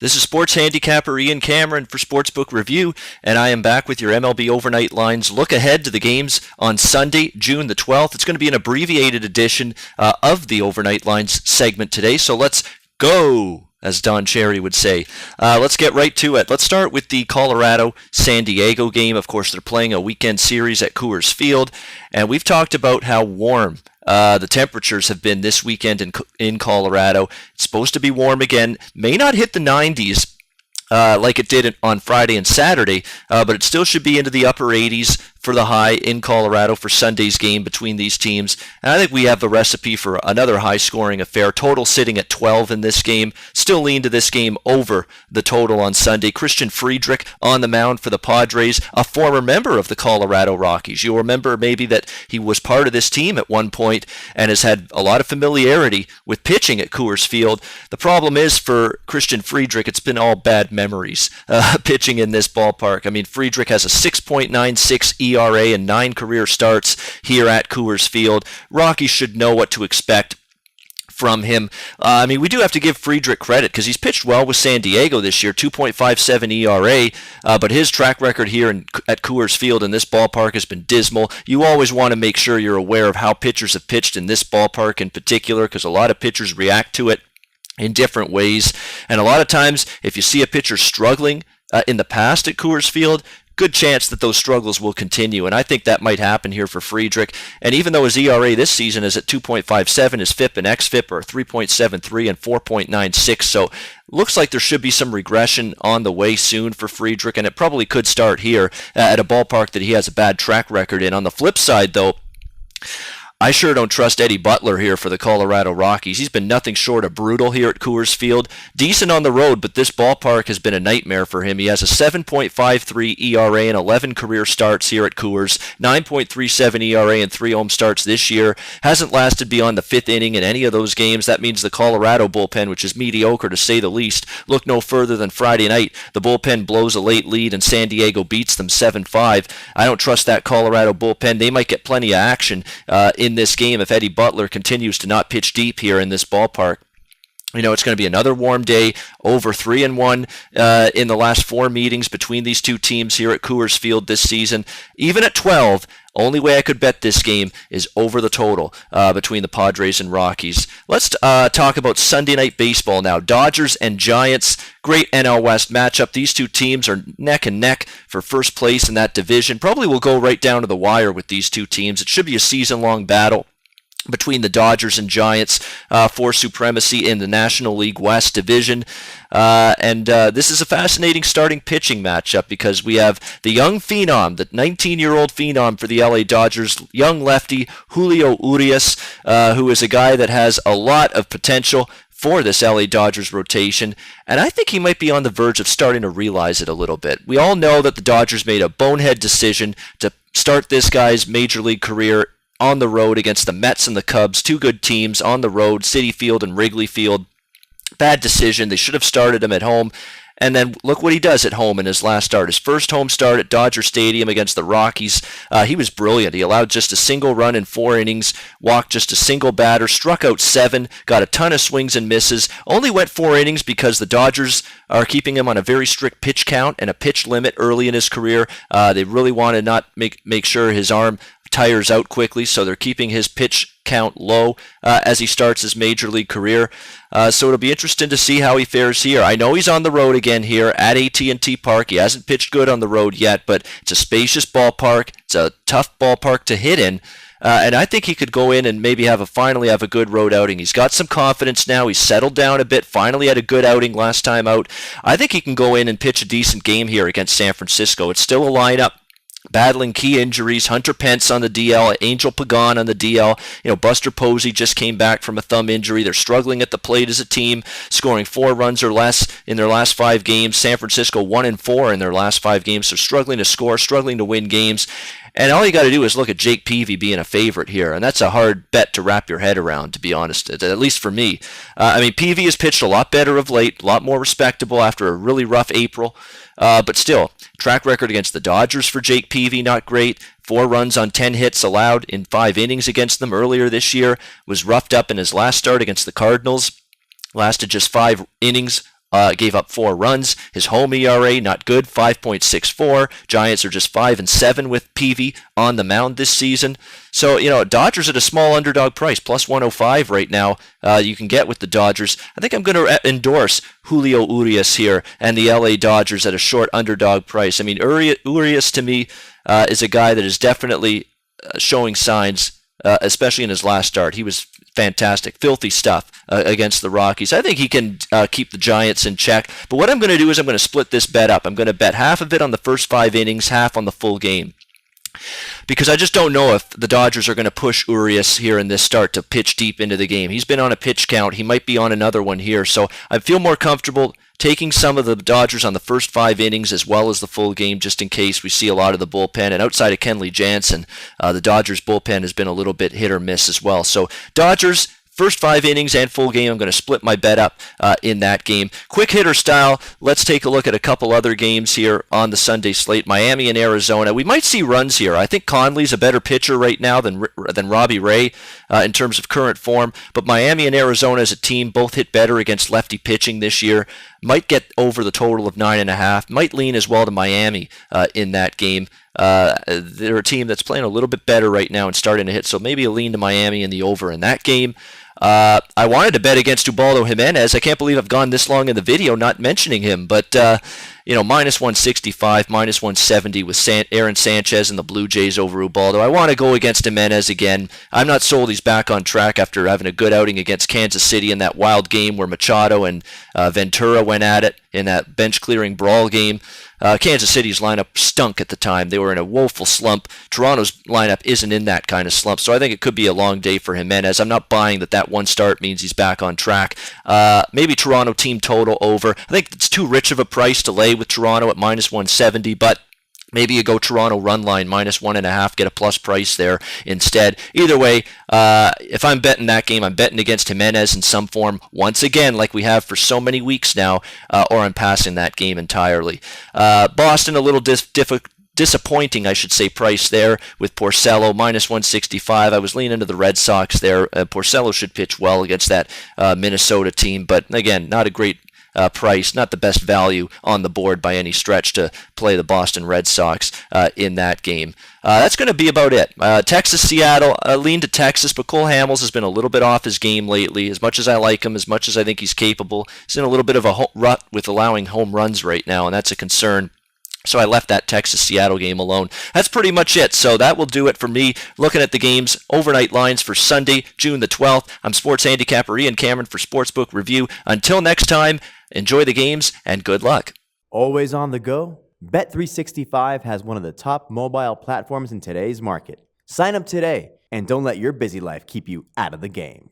This is sports handicapper Ian Cameron for Sportsbook Review, and I am back with your MLB overnight lines. Look ahead to the games on Sunday, June the 12th. It's going to be an abbreviated edition of the overnight lines segment today, so let's go, as Don Cherry would say. Let's get right to it. Let's start with the Colorado-San Diego game. Of course, they're playing a weekend series at Coors Field, and we've talked about how warm the temperatures have been this weekend in Colorado. It's supposed to be warm again. May not hit the 90s like it did on Friday and Saturday, but it still should be into the upper 80s for the high in Colorado for Sunday's game between these teams. And I think we have the recipe for another high-scoring affair. Total sitting at 12 in this game. Still lean to this game over the total on Sunday. Christian Friedrich on the mound for the Padres, a former member of the Colorado Rockies. You'll remember maybe that he was part of this team at one point and has had a lot of familiarity with pitching at Coors Field. The problem is for Christian Friedrich, it's been all bad memories pitching in this ballpark. I mean, Friedrich has a 6.96 ERA and 9 career starts here at Coors Field. Rockies should know what to expect from him. I mean, we do have to give Friedrich credit because he's pitched well with San Diego this year, 2.57 ERA, but his track record here at Coors Field in this ballpark has been dismal. You always want to make sure you're aware of how pitchers have pitched in this ballpark in particular, because a lot of pitchers react to it in different ways. And a lot of times, if you see a pitcher struggling in the past at Coors Field, good chance that those struggles will continue, and I think that might happen here for Friedrich. And even though his ERA this season is at 2.57, his FIP and XFIP are 3.73 and 4.96, so looks like there should be some regression on the way soon for Friedrich, and it probably could start here at a ballpark that he has a bad track record in. On the flip side, though, I sure don't trust Eddie Butler here for the Colorado Rockies. He's been nothing short of brutal here at Coors Field. Decent on the road, but this ballpark has been a nightmare for him. He has a 7.53 ERA and 11 career starts here at Coors, 9.37 ERA and 3 home starts this year. Hasn't lasted beyond the 5th inning in any of those games. That means the Colorado bullpen, which is mediocre to say the least, look no further than Friday night. The bullpen blows a late lead and San Diego beats them 7-5. I don't trust that Colorado bullpen. They might get plenty of action in this game if Eddie Butler continues to not pitch deep here in this ballpark. You know, it's going to be another warm day, over 3-1 in the last 4 meetings between these two teams here at Coors Field this season. Even at 12, only way I could bet this game is over the total between the Padres and Rockies. Let's talk about Sunday Night Baseball now. Dodgers and Giants, great NL West matchup. These two teams are neck and neck for first place in that division. Probably will go right down to the wire with these two teams. It should be a season-long battle between the Dodgers and Giants for supremacy in the National League West division. This is a fascinating starting pitching matchup because we have the young phenom, the 19-year-old phenom for the LA Dodgers, young lefty Julio Urias, who is a guy that has a lot of potential for this LA Dodgers rotation, and I think he might be on the verge of starting to realize it a little bit. We all know that the Dodgers made a bonehead decision to start this guy's major league career on the road against the Mets and the Cubs, two good teams on the road, Citi Field and Wrigley Field. Bad decision. They should have started him at home. And then look what he does at home in his last start. His first home start at Dodger Stadium against the Rockies. He was brilliant. He allowed just a single run in 4 innings, walked just a single batter, struck out 7, got a ton of swings and misses. Only went 4 innings because the Dodgers are keeping him on a very strict pitch count and a pitch limit early in his career. They really want to not make sure his arm tires out quickly, so they're keeping his pitch count low as he starts his major league career. So it'll be interesting to see how he fares here. I know he's on the road again here at AT&T Park. He hasn't pitched good on the road yet, but it's a spacious ballpark. It's a tough ballpark to hit in. And I think he could go in and maybe finally have a good road outing. He's got some confidence now. He's settled down a bit. Finally had a good outing last time out. I think he can go in and pitch a decent game here against San Francisco. It's still a lineup battling key injuries. Hunter Pence on the DL, Angel Pagan on the DL. You know, Buster Posey just came back from a thumb injury. They're struggling at the plate as a team, scoring 4 runs or less in their last 5 games. San Francisco 1-4 in their last 5 games, so struggling to score, struggling to win games. And all you got to do is look at Jake Peavy being a favorite here, and that's a hard bet to wrap your head around, to be honest, at least for me. I mean, Peavy has pitched a lot better of late, a lot more respectable after a really rough April. But still, track record against the Dodgers for Jake Peavy, not great. 4 runs on 10 hits allowed in 5 innings against them earlier this year. Was roughed up in his last start against the Cardinals. Lasted just 5 innings, gave up 4 runs. His home ERA, not good, 5.64. Giants are just 5-7 with Peavy on the mound this season. So, Dodgers at a small underdog price, plus 105 right now, you can get with the Dodgers. I think I'm going to endorse Julio Urias here and the LA Dodgers at a short underdog price. I mean, Urias to me is a guy that is definitely showing signs, especially in his last start. He was fantastic, filthy stuff against the Rockies. I think he can keep the Giants in check. But what I'm going to do is I'm going to split this bet up. I'm going to bet half of it on the first 5 innings, half on the full game. Because I just don't know if the Dodgers are going to push Urias here in this start to pitch deep into the game. He's been on a pitch count. He might be on another one here. So I feel more comfortable taking some of the Dodgers on the first 5 innings as well as the full game, just in case we see a lot of the bullpen. And outside of Kenley Jansen, the Dodgers bullpen has been a little bit hit or miss as well. So Dodgers, first 5 innings and full game, I'm going to split my bet up in that game. Quick hitter style, let's take a look at a couple other games here on the Sunday slate. Miami and Arizona. We might see runs here. I think Conley's a better pitcher right now than Robbie Ray in terms of current form. But Miami and Arizona as a team both hit better against lefty pitching this year. Might get over the total of 9.5. Might lean as well to Miami in that game. They're a team that's playing a little bit better right now and starting to hit, so maybe a lean to Miami in the over in that game. I wanted to bet against Ubaldo Jimenez. I can't believe I've gone this long in the video not mentioning him, but minus 165, minus 170 with Aaron Sanchez and the Blue Jays over Ubaldo. I want to go against Jimenez again. I'm not sold he's back on track after having a good outing against Kansas City in that wild game where Machado and Ventura went at it in that bench-clearing brawl game. Kansas City's lineup stunk at the time. They were in a woeful slump. Toronto's lineup isn't in that kind of slump, so I think it could be a long day for Jimenez. I'm not buying that one start means he's back on track. Maybe Toronto team total over. I think it's too rich of a price to lay with Toronto at minus 170, but maybe you go Toronto run line, minus 1.5, get a plus price there instead. Either way, if I'm betting that game, I'm betting against Jimenez in some form, once again, like we have for so many weeks now, or I'm passing that game entirely. Boston, a little disappointing, I should say, price there with Porcello, minus 165. I was leaning to the Red Sox there. Porcello should pitch well against that Minnesota team, but again, not a great price, not the best value on the board by any stretch to play the Boston Red Sox in that game. That's going to be about it. Texas-Seattle, lean to Texas, but Cole Hamels has been a little bit off his game lately. As much as I like him, as much as I think he's capable, he's in a little bit of a rut with allowing home runs right now, and that's a concern. So I left that Texas-Seattle game alone. That's pretty much it. So that will do it for me. Looking at the games, overnight lines for Sunday, June the 12th. I'm sports handicapper Ian Cameron for Sportsbook Review. Until next time, enjoy the games and good luck. Always on the go? Bet365 has one of the top mobile platforms in today's market. Sign up today and don't let your busy life keep you out of the game.